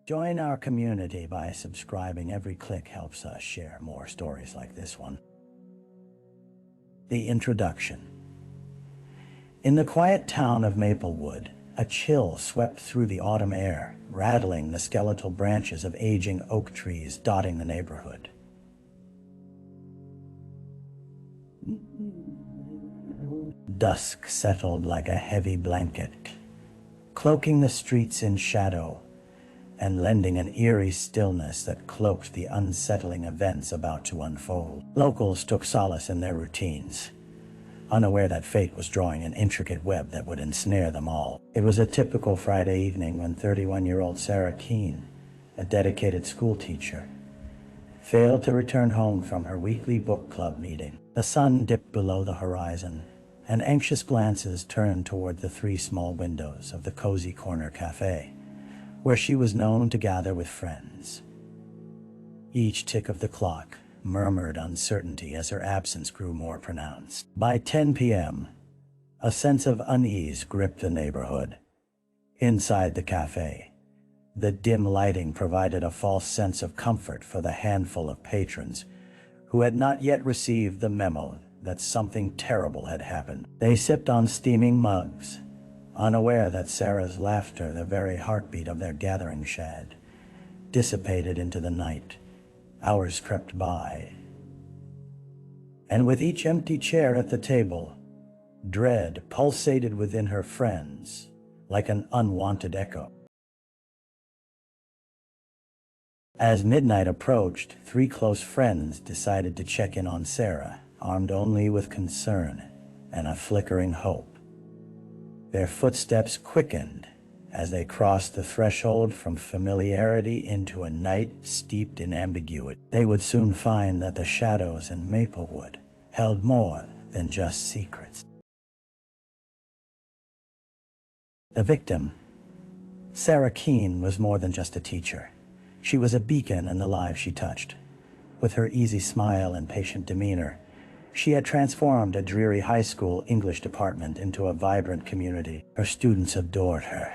Join our community by subscribing. Every click helps us share more stories like this one. The introduction. In the quiet town of Maplewood, a chill swept through the autumn air, rattling the skeletal branches of aging oak trees dotting the neighborhood. Dusk settled like a heavy blanket, cloaking the streets in shadow and lending an eerie stillness that cloaked the unsettling events about to unfold. Locals took solace in their routines, unaware that fate was drawing an intricate web that would ensnare them all. It was a typical Friday evening when 31-year-old Sarah Keene, a dedicated schoolteacher, failed to return home from her weekly book club meeting. The sun dipped below the horizon, and anxious glances turned toward the three small windows of the cozy corner cafe, where she was known to gather with friends. Each tick of the clock murmured uncertainty as her absence grew more pronounced. By 10 p.m., a sense of unease gripped the neighborhood. Inside the cafe, the dim lighting provided a false sense of comfort for the handful of patrons who had not yet received the memo that something terrible had happened. They sipped on steaming mugs, unaware that Sarah's laughter, the very heartbeat of their gathering, had dissipated into the night. Hours crept by, and with each empty chair at the table, dread pulsated within her friends like an unwanted echo. As midnight approached, three close friends decided to check in on Sarah, armed only with concern and a flickering hope. Their footsteps quickened as they crossed the threshold from familiarity into a night steeped in ambiguity. They would soon find that the shadows in Maplewood held more than just secrets. The victim, Sarah Keene, was more than just a teacher. She was a beacon in the lives she touched. With her easy smile and patient demeanor, she had transformed a dreary high school English department into a vibrant community. Her students adored her,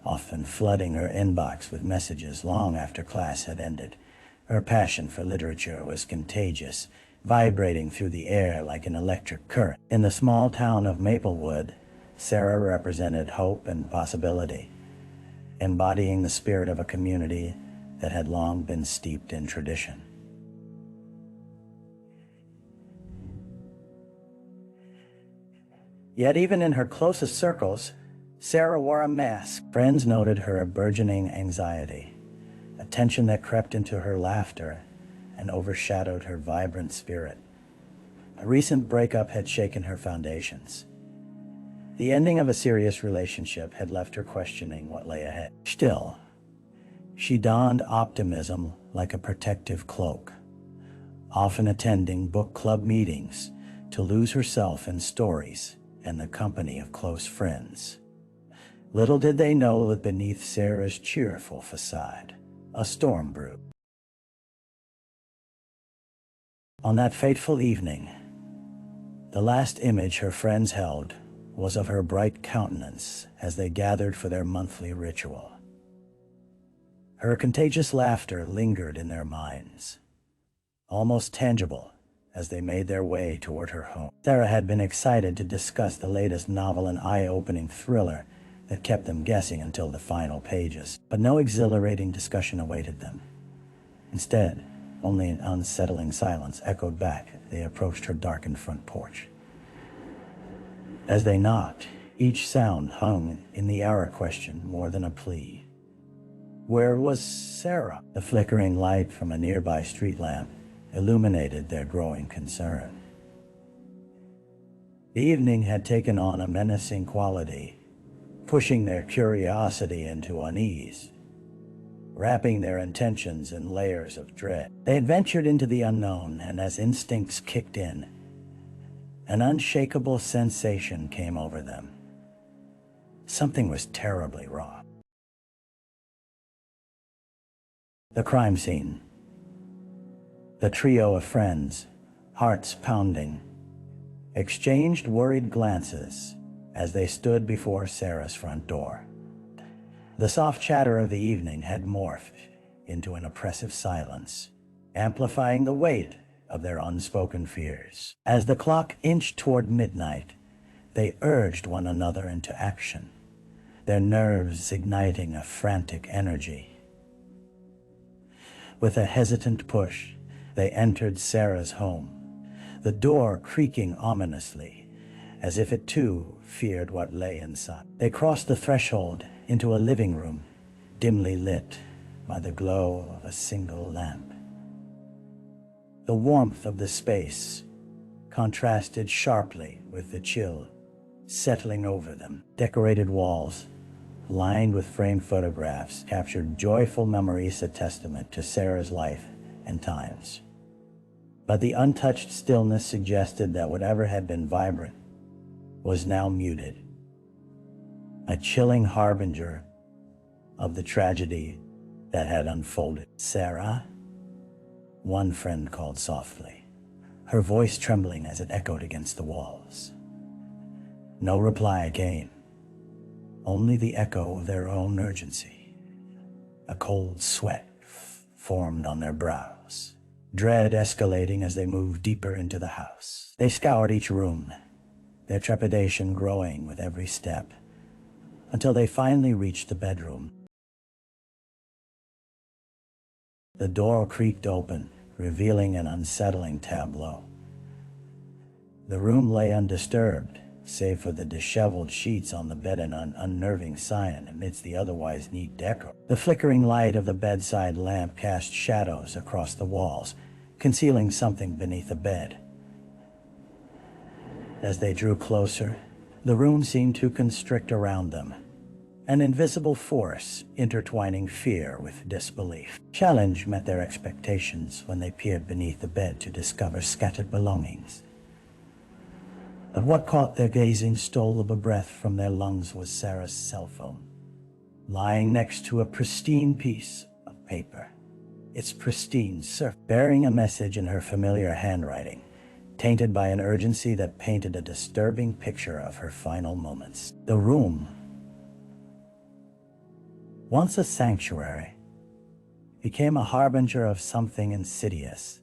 often flooding her inbox with messages long after class had ended. Her passion for literature was contagious, vibrating through the air like an electric current. In the small town of Maplewood, Sarah represented hope and possibility, embodying the spirit of a community that had long been steeped in tradition. Yet even in her closest circles, Sarah wore a mask. Friends noted her burgeoning anxiety, a tension that crept into her laughter and overshadowed her vibrant spirit. A recent breakup had shaken her foundations. The ending of a serious relationship had left her questioning what lay ahead. Still, she donned optimism like a protective cloak, often attending book club meetings to lose herself in stories and the company of close friends. Little did they know that beneath Sarah's cheerful facade, a storm brewed. On that fateful evening, the last image her friends held was of her bright countenance as they gathered for their monthly ritual. Her contagious laughter lingered in their minds, almost tangible as they made their way toward her home. Sarah had been excited to discuss the latest novel, an eye-opening thriller that kept them guessing until the final pages. But no exhilarating discussion awaited them. Instead, only an unsettling silence echoed back as they approached her darkened front porch. As they knocked, each sound hung in the air, a question more than a plea. Where was Sarah? The flickering light from a nearby street lamp illuminated their growing concern. The evening had taken on a menacing quality, pushing their curiosity into unease, wrapping their intentions in layers of dread. They had ventured into the unknown, and as instincts kicked in, an unshakable sensation came over them. Something was terribly wrong. The crime scene. The trio of friends, hearts pounding, exchanged worried glances as they stood before Sarah's front door. The soft chatter of the evening had morphed into an oppressive silence, amplifying the weight of their unspoken fears. As the clock inched toward midnight, they urged one another into action, their nerves igniting a frantic energy. With a hesitant push, they entered Sarah's home, the door creaking ominously, as if it too feared what lay inside. They crossed the threshold into a living room, dimly lit by the glow of a single lamp. The warmth of the space contrasted sharply with the chill settling over them. Decorated walls, lined with framed photographs, captured joyful memories, a testament to Sarah's life and times. But the untouched stillness suggested that whatever had been vibrant was now muted, a chilling harbinger of the tragedy that had unfolded. "Sarah?" one friend called softly, her voice trembling as it echoed against the walls. No reply came, only the echo of their own urgency. A cold sweat formed on their brows, dread escalating as they moved deeper into the house. They scoured each room, their trepidation growing with every step, until they finally reached the bedroom. The door creaked open, revealing an unsettling tableau. The room lay undisturbed, save for the disheveled sheets on the bed and an unnerving sign amidst the otherwise neat decor. The flickering light of the bedside lamp cast shadows across the walls, concealing something beneath the bed. As they drew closer, the room seemed to constrict around them, an invisible force intertwining fear with disbelief. Challenge met their expectations when they peered beneath the bed to discover scattered belongings. But what caught their gaze and stole a breath from their lungs was Sarah's cell phone, lying next to a pristine piece of paper, its pristine surface bearing a message in her familiar handwriting, tainted by an urgency that painted a disturbing picture of her final moments. The room, once a sanctuary, became a harbinger of something insidious,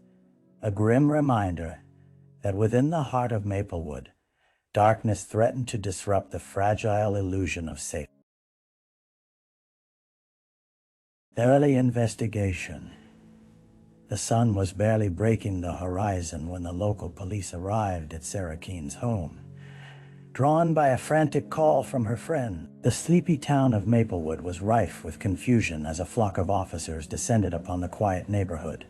a grim reminder that within the heart of Maplewood, darkness threatened to disrupt the fragile illusion of safety. The early investigation. The sun was barely breaking the horizon when the local police arrived at Sarah Keene's home. Drawn by a frantic call from her friend, the sleepy town of Maplewood was rife with confusion as a flock of officers descended upon the quiet neighborhood,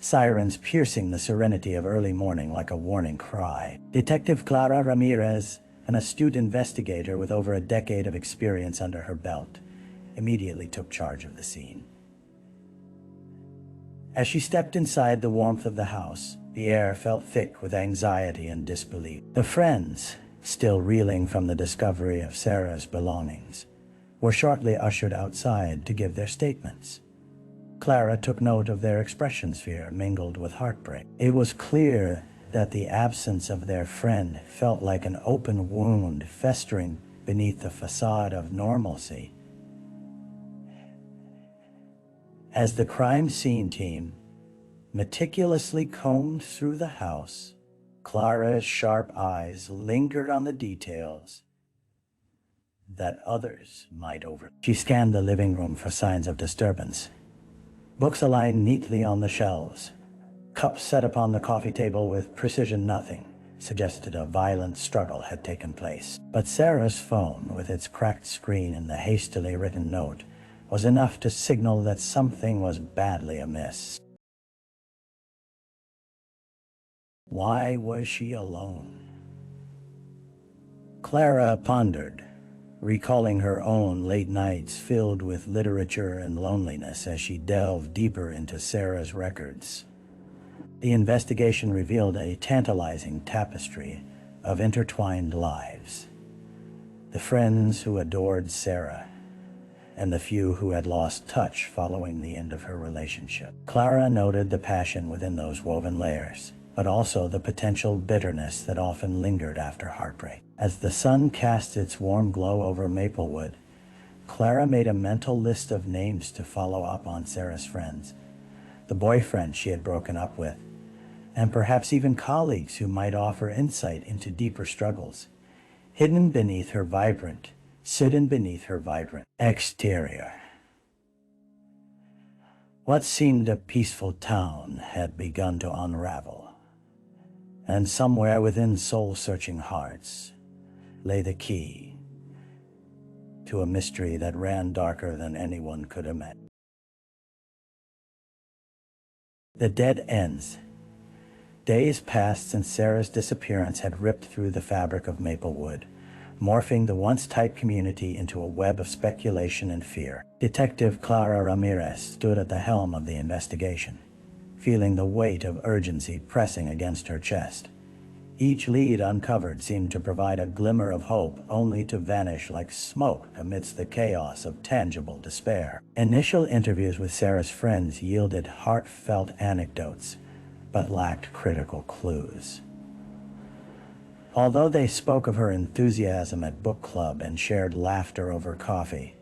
sirens piercing the serenity of early morning like a warning cry. Detective Clara Ramirez, an astute investigator with over a decade of experience under her belt, immediately took charge of the scene. As she stepped inside the warmth of the house, the air felt thick with anxiety and disbelief. The friends, still reeling from the discovery of Sarah's belongings, were shortly ushered outside to give their statements. Clara took note of their expressions, fear mingled with heartbreak. It was clear that the absence of their friend felt like an open wound festering beneath the facade of normalcy. As the crime scene team meticulously combed through the house, Clara's sharp eyes lingered on the details that others might overlook. She scanned the living room for signs of disturbance. Books aligned neatly on the shelves, cups set upon the coffee table with precision nothing suggested a violent struggle had taken place. But Sarah's phone, with its cracked screen and the hastily written note, was enough to signal that something was badly amiss. Why was she alone? Clara pondered, recalling her own late nights filled with literature and loneliness as she delved deeper into Sarah's records. The investigation revealed a tantalizing tapestry of intertwined lives. The friends who adored Sarah, and the few who had lost touch following the end of her relationship. Clara noted the passion within those woven layers, but also the potential bitterness that often lingered after heartbreak. As the sun cast its warm glow over Maplewood, Clara made a mental list of names to follow up on Sarah's friends, the boyfriend she had broken up with, and perhaps even colleagues who might offer insight into deeper struggles, hidden beneath her vibrant exterior. What seemed a peaceful town had begun to unravel, and somewhere within soul-searching hearts lay the key to a mystery that ran darker than anyone could imagine. The dead ends. Days passed since Sarah's disappearance had ripped through the fabric of Maplewood, morphing the once tight community into a web of speculation and fear. Detective Clara Ramirez stood at the helm of the investigation, feeling the weight of urgency pressing against her chest. Each lead uncovered seemed to provide a glimmer of hope, only to vanish like smoke amidst the chaos of tangible despair. Initial interviews with Sarah's friends yielded heartfelt anecdotes, but lacked critical clues. Although they spoke of her enthusiasm at book club and shared laughter over coffee,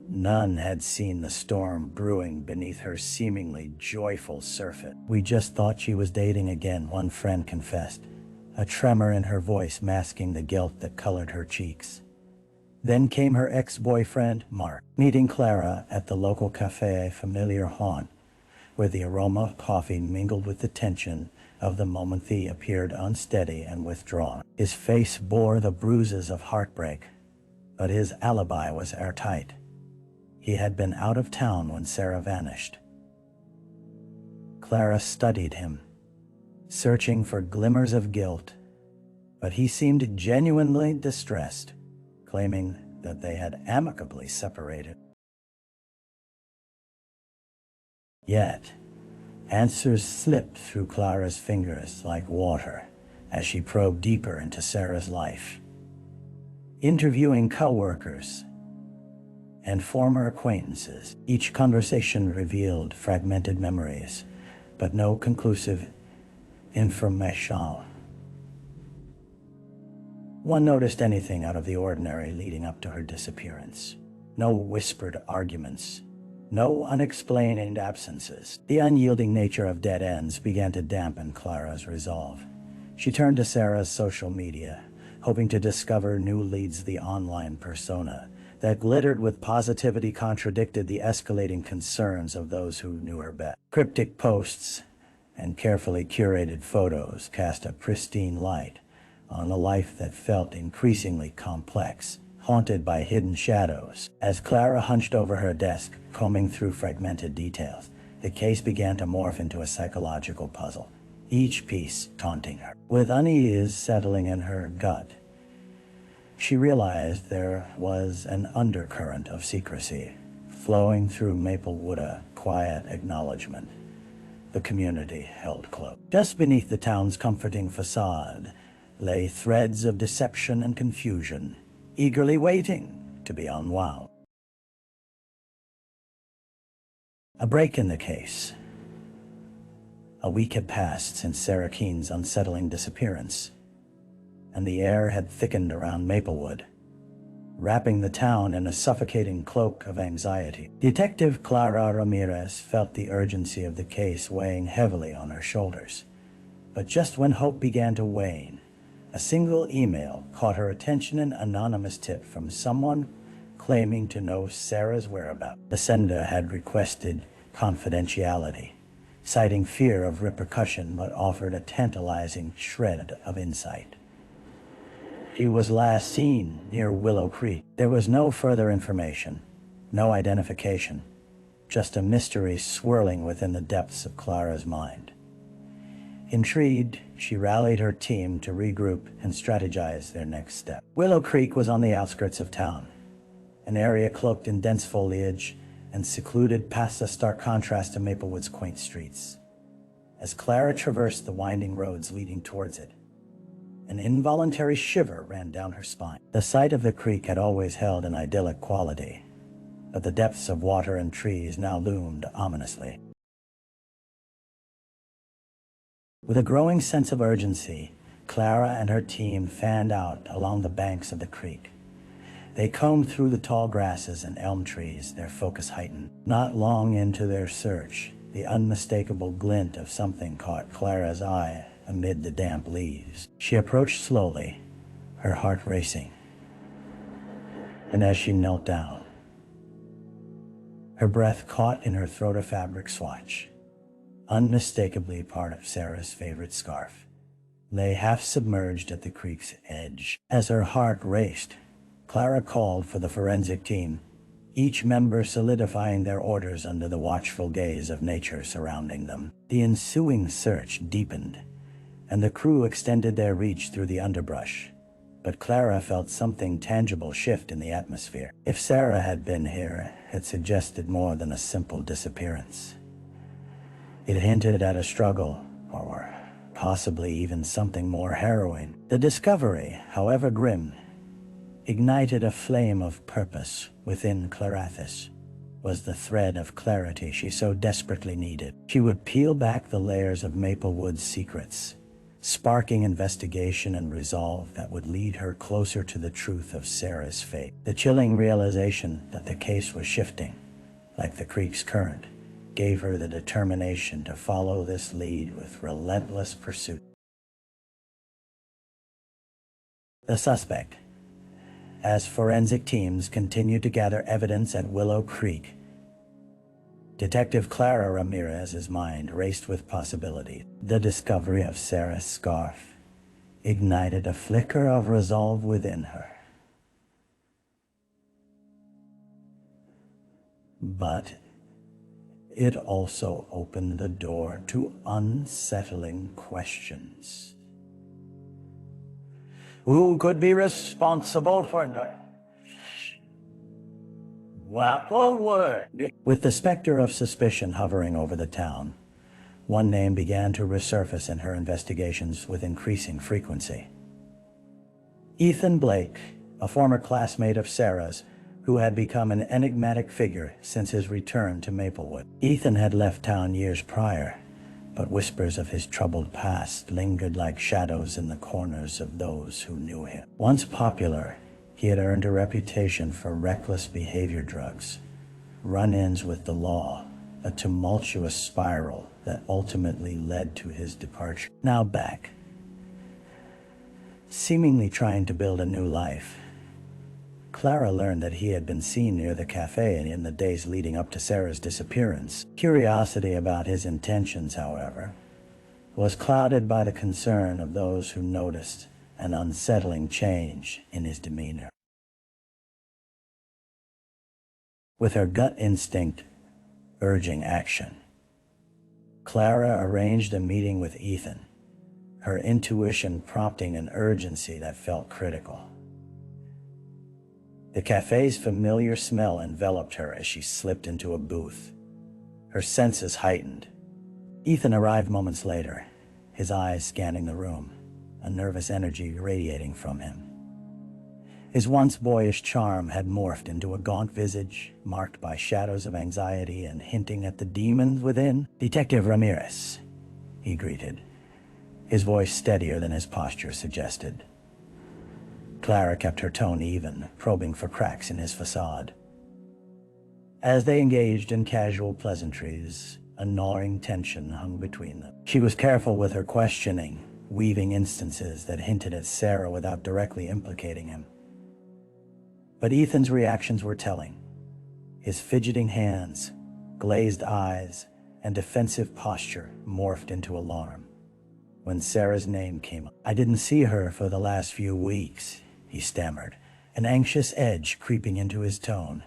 none had seen the storm brewing beneath her seemingly joyful surface. "We just thought she was dating again," one friend confessed, a tremor in her voice masking the guilt that colored her cheeks. Then came her ex-boyfriend, Mark, meeting Clara at the local cafe, a familiar haunt, where the aroma of coffee mingled with the tension of the moment. He appeared unsteady and withdrawn. His face bore the bruises of heartbreak, but his alibi was airtight. He had been out of town when Sarah vanished. Clara studied him, searching for glimmers of guilt, but he seemed genuinely distressed, claiming that they had amicably separated. Yet, answers slipped through Clara's fingers like water as she probed deeper into Sarah's life. Interviewing coworkers and former acquaintances, each conversation revealed fragmented memories, but no conclusive information. One noticed anything out of the ordinary leading up to her disappearance. No whispered arguments, no unexplained absences. The unyielding nature of dead ends began to dampen Clara's resolve. She turned to Sarah's social media, hoping to discover new leads. The online persona that glittered with positivity contradicted the escalating concerns of those who knew her best. Cryptic posts and carefully curated photos cast a pristine light on a life that felt increasingly complex, haunted by hidden shadows. As Clara hunched over her desk, combing through fragmented details, the case began to morph into a psychological puzzle, each piece taunting her. With unease settling in her gut, she realized there was an undercurrent of secrecy flowing through Maplewood, a quiet acknowledgement the community held close. Just beneath the town's comforting facade lay threads of deception and confusion, eagerly waiting to be unwound. A break in the case. A week had passed since Sarah Keene's unsettling disappearance, and the air had thickened around Maplewood, wrapping the town in a suffocating cloak of anxiety. Detective Clara Ramirez felt the urgency of the case weighing heavily on her shoulders. But just when hope began to wane, a single email caught her attention, an anonymous tip from someone claiming to know Sarah's whereabouts. The sender had requested confidentiality, citing fear of repercussion, but offered a tantalizing shred of insight. He was last seen near Willow Creek. There was no further information, no identification, just a mystery swirling within the depths of Clara's mind. Intrigued, she rallied her team to regroup and strategize their next step. Willow Creek was on the outskirts of town, an area cloaked in dense foliage and secluded past a stark contrast to Maplewood's quaint streets. As Clara traversed the winding roads leading towards it, an involuntary shiver ran down her spine. The sight of the creek had always held an idyllic quality, but the depths of water and trees now loomed ominously. With a growing sense of urgency, Clara and her team fanned out along the banks of the creek. They combed through the tall grasses and elm trees, their focus heightened. Not long into their search, the unmistakable glint of something caught Clara's eye amid the damp leaves. She approached slowly, her heart racing. And as she knelt down, her breath caught in her throat a fabric swatch, unmistakably part of Sarah's favorite scarf, lay half submerged at the creek's edge. As her heart raced, Clara called for the forensic team, each member solidifying their orders under the watchful gaze of nature surrounding them. The ensuing search deepened, and the crew extended their reach through the underbrush. But Clara felt something tangible shift in the atmosphere. If Sarah had been here, it suggested more than a simple disappearance. It hinted at a struggle, or possibly even something more harrowing. The discovery, however grim, ignited a flame of purpose within Clarathis. Was the thread of clarity she so desperately needed. She would peel back the layers of Maplewood's secrets, sparking investigation and resolve that would lead her closer to the truth of Sarah's fate. The chilling realization that the case was shifting, like the creek's current, gave her the determination to follow this lead with relentless pursuit. The suspect. As forensic teams continued to gather evidence at Willow Creek, Detective Clara Ramirez's mind raced with possibility. The discovery of Sarah's scarf ignited a flicker of resolve within her. But it also opened the door to unsettling questions. Who could be responsible for Maplewood? With the specter of suspicion hovering over the town, one name began to resurface in her investigations with increasing frequency. Ethan Blake, a former classmate of Sarah's, who had become an enigmatic figure since his return to Maplewood. Ethan had left town years prior, but whispers of his troubled past lingered like shadows in the corners of those who knew him. Once popular, he had earned a reputation for reckless behavior drugs, run-ins with the law, a tumultuous spiral that ultimately led to his departure. Now back, seemingly trying to build a new life, Clara learned that he had been seen near the cafe in the days leading up to Sarah's disappearance. Curiosity about his intentions, however, was clouded by the concern of those who noticed an unsettling change in his demeanor. With her gut instinct urging action, Clara arranged a meeting with Ethan, her intuition prompting an urgency that felt critical. The cafe's familiar smell enveloped her as she slipped into a booth, her senses heightened. Ethan arrived moments later, his eyes scanning the room, a nervous energy radiating from him. His once boyish charm had morphed into a gaunt visage, marked by shadows of anxiety and hinting at the demons within. "Detective Ramirez," he greeted, his voice steadier than his posture suggested. Clara kept her tone even, probing for cracks in his facade. As they engaged in casual pleasantries, a gnawing tension hung between them. She was careful with her questioning, weaving instances that hinted at Sarah without directly implicating him. But Ethan's reactions were telling. His fidgeting hands, glazed eyes, and defensive posture morphed into alarm when Sarah's name came up. "I didn't see her for the last few weeks," he stammered, an anxious edge creeping into his tone.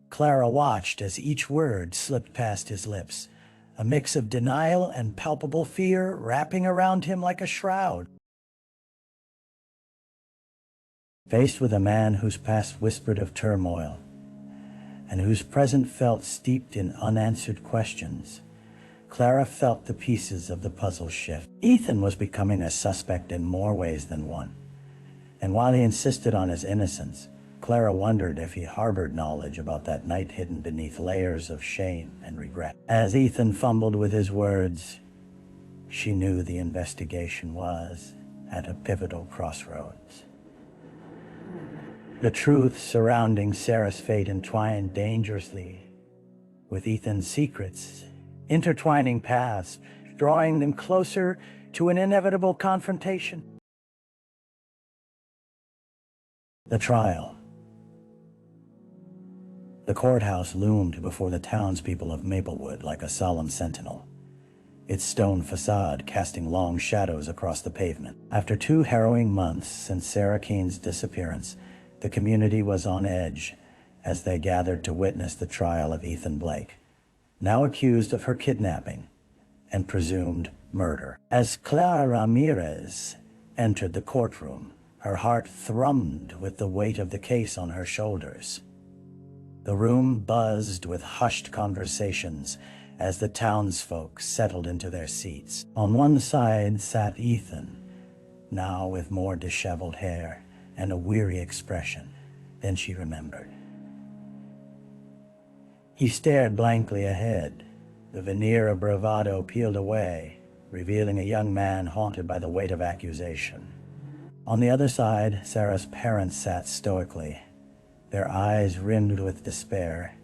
Clara watched as each word slipped past his lips, a mix of denial and palpable fear wrapping around him like a shroud. Faced with a man whose past whispered of turmoil, and whose present felt steeped in unanswered questions, Clara felt the pieces of the puzzle shift. Ethan was becoming a suspect in more ways than one, and while he insisted on his innocence, Clara wondered if he harbored knowledge about that night hidden beneath layers of shame and regret. As Ethan fumbled with his words, she knew the investigation was at a pivotal crossroads. The truth surrounding Sarah's fate entwined dangerously with Ethan's secrets, intertwining paths, drawing them closer to an inevitable confrontation. The trial. The courthouse loomed before the townspeople of Maplewood like a solemn sentinel, its stone facade casting long shadows across the pavement. After 2 harrowing months since Sarah Keene's disappearance, the community was on edge as they gathered to witness the trial of Ethan Blake, now accused of her kidnapping and presumed murder. As Clara Ramirez entered the courtroom, her heart thrummed with the weight of the case on her shoulders. The room buzzed with hushed conversations as the townsfolk settled into their seats. On one side sat Ethan, now with more disheveled hair and a weary expression than she remembered. He stared blankly ahead, the veneer of bravado peeled away, revealing a young man haunted by the weight of accusation. On the other side, Sarah's parents sat stoically, their eyes rimmed with despair,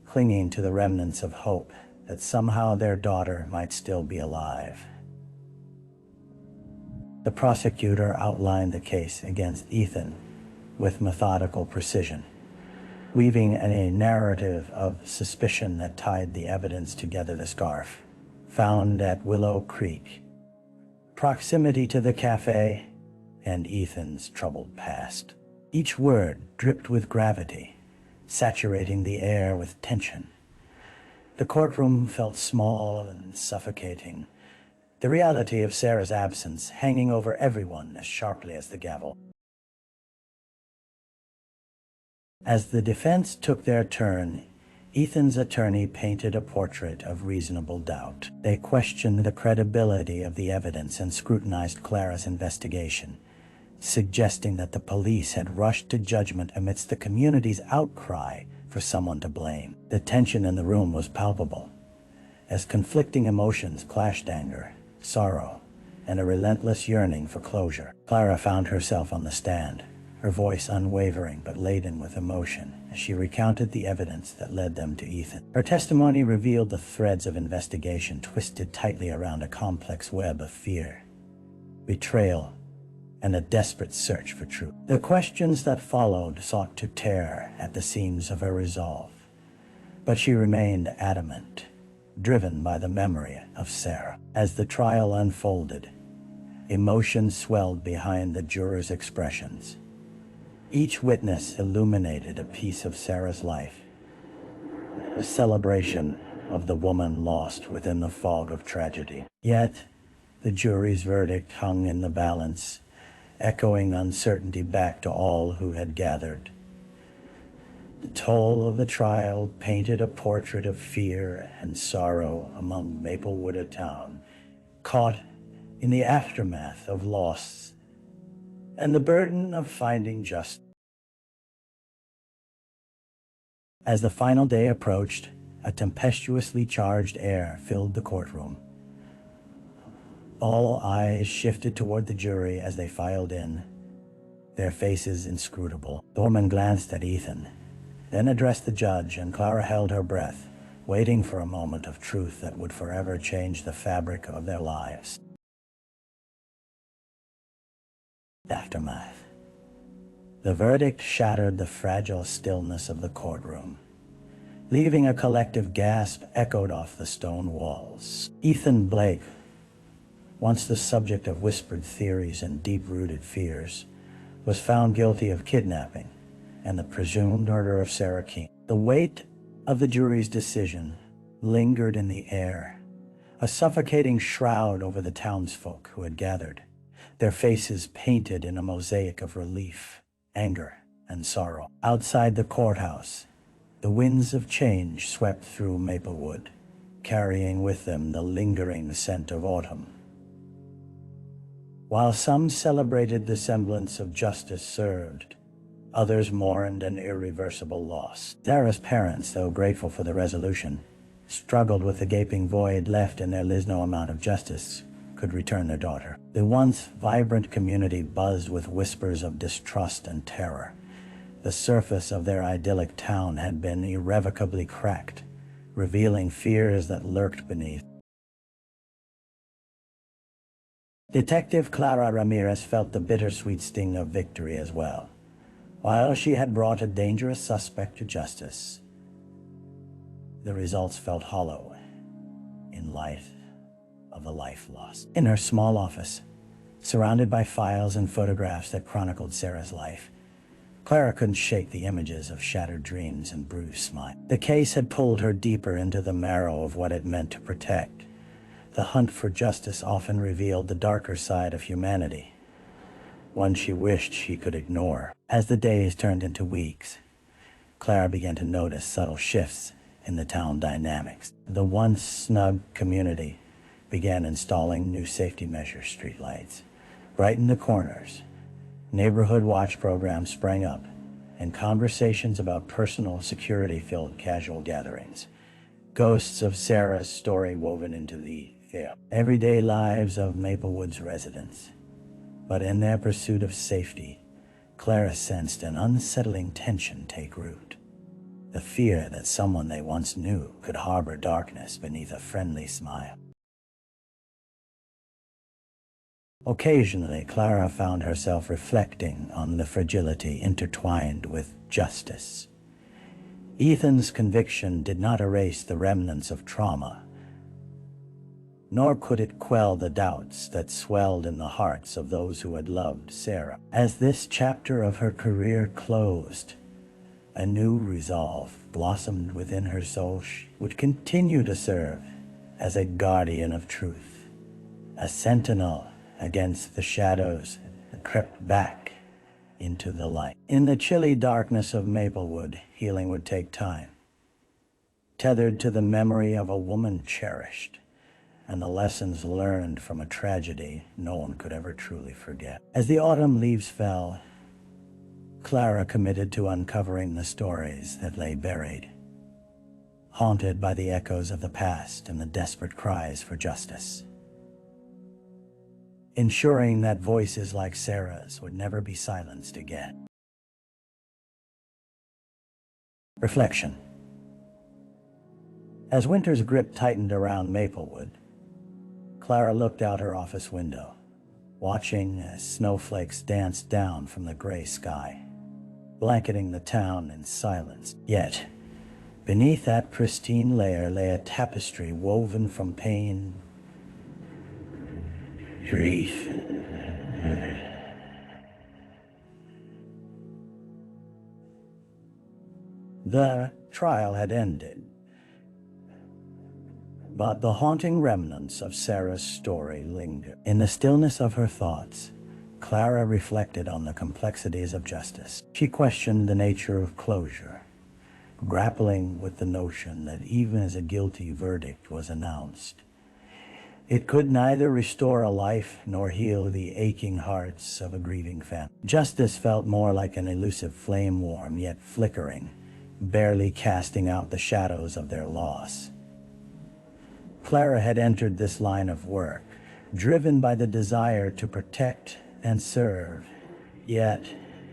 clinging to the remnants of hope that somehow their daughter might still be alive. The prosecutor outlined the case against Ethan with methodical precision, weaving in a narrative of suspicion that tied the evidence together. The scarf found at Willow Creek, proximity to the cafe, and Ethan's troubled past. Each word dripped with gravity, saturating the air with tension. The courtroom felt small and suffocating, the reality of Sarah's absence hanging over everyone as sharply as the gavel. As the defense took their turn, Ethan's attorney painted a portrait of reasonable doubt. They questioned the credibility of the evidence and scrutinized Clara's investigation, suggesting that the police had rushed to judgment amidst the community's outcry for someone to blame. The tension in the room was palpable, as conflicting emotions clashed: anger, sorrow, and a relentless yearning for closure. Clara found herself on the stand, her voice unwavering but laden with emotion, as she recounted the evidence that led them to Ethan. Her testimony revealed the threads of investigation twisted tightly around a complex web of fear, betrayal, and a desperate search for truth. The questions that followed sought to tear at the seams of her resolve, but she remained adamant, driven by the memory of Sarah. As the trial unfolded, emotion swelled behind the jurors' expressions. Each witness illuminated a piece of Sarah's life, a celebration of the woman lost within the fog of tragedy. Yet, the jury's verdict hung in the balance, echoing uncertainty back to all who had gathered. The toll of the trial painted a portrait of fear and sorrow among Maplewood, a town caught in the aftermath of loss and the burden of finding justice. As the final day approached, a tempestuously charged air filled the courtroom. All eyes shifted toward the jury as they filed in, their faces inscrutable. The woman glanced at Ethan, then addressed the judge, and Clara held her breath, waiting for a moment of truth that would forever change the fabric of their lives. Aftermath. The verdict shattered the fragile stillness of the courtroom, leaving a collective gasp echoed off the stone walls. Ethan Blake, once the subject of whispered theories and deep-rooted fears, was found guilty of kidnapping and the presumed murder of Sarah Keene. The weight of the jury's decision lingered in the air, a suffocating shroud over the townsfolk who had gathered, their faces painted in a mosaic of relief, anger, and sorrow. Outside the courthouse, the winds of change swept through Maplewood, carrying with them the lingering scent of autumn. While some celebrated the semblance of justice served, others mourned an irreversible loss. Sarah's parents, though grateful for the resolution, struggled with the gaping void left in their no amount of justice could return their daughter. The once vibrant community buzzed with whispers of distrust and terror, The surface of their idyllic town had been irrevocably cracked, revealing fears that lurked beneath. Detective Clara Ramirez felt the bittersweet sting of victory as well. While she had brought a dangerous suspect to justice, the results felt hollow in light of a life lost. In her small office, surrounded by files and photographs that chronicled Sarah's life, Clara couldn't shake the images of shattered dreams and bruised smiles. The case had pulled her deeper into the marrow of what it meant to protect. The hunt for justice often revealed the darker side of humanity, one she wished she could ignore. As the days turned into weeks, Clara began to notice subtle shifts in the town dynamics. The once snug community began installing new safety measure streetlights. Brightened the corners, neighborhood watch programs sprang up, and conversations about personal security filled casual gatherings. Ghosts of Sarah's story woven into the everyday lives of Maplewood's residents. But in their pursuit of safety, Clara sensed an unsettling tension take root. The fear that someone they once knew could harbor darkness beneath a friendly smile. Occasionally, Clara found herself reflecting on the fragility intertwined with justice. Ethan's conviction did not erase the remnants of trauma, nor could it quell the doubts that swelled in the hearts of those who had loved Sarah. As this chapter of her career closed, a new resolve blossomed within her soul. She would continue to serve as a guardian of truth, a sentinel against the shadows that crept back into the light. In the chilly darkness of Maplewood, healing would take time, tethered to the memory of a woman cherished, and the lessons learned from a tragedy no one could ever truly forget. As the autumn leaves fell, Clara committed to uncovering the stories that lay buried, haunted by the echoes of the past and the desperate cries for justice, ensuring that voices like Sarah's would never be silenced again. Reflection. As winter's grip tightened around Maplewood, Clara looked out her office window, watching as snowflakes danced down from the gray sky, blanketing the town in silence. Yet, beneath that pristine layer lay a tapestry woven from pain, grief, the trial had ended, but the haunting remnants of Sarah's story lingered. In the stillness of her thoughts, Clara reflected on the complexities of justice. She questioned the nature of closure, grappling with the notion that even as a guilty verdict was announced, it could neither restore a life nor heal the aching hearts of a grieving family. Justice felt more like an elusive flame, warm yet flickering, barely casting out the shadows of their loss. Clara had entered this line of work, driven by the desire to protect and serve, yet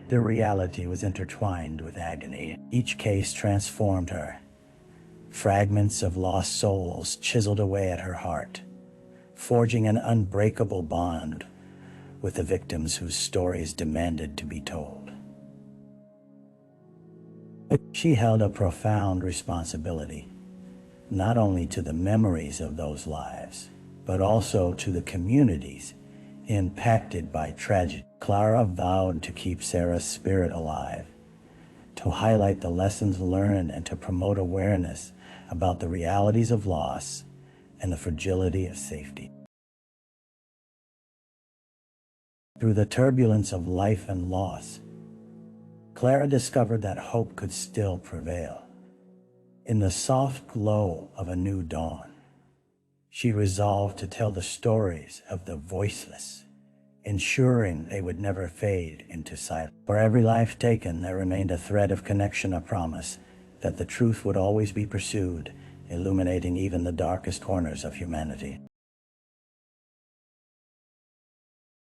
the reality was intertwined with agony. Each case transformed her. Fragments of lost souls chiseled away at her heart, forging an unbreakable bond with the victims whose stories demanded to be told. She held a profound responsibility, not only to the memories of those lives, but also to the communities impacted by tragedy. Clara vowed to keep Sarah's spirit alive, to highlight the lessons learned and to promote awareness about the realities of loss and the fragility of safety. Through the turbulence of life and loss, Clara discovered that hope could still prevail. In the soft glow of a new dawn, she resolved to tell the stories of the voiceless, ensuring they would never fade into silence. For every life taken, there remained a thread of connection, a promise that the truth would always be pursued, illuminating even the darkest corners of humanity.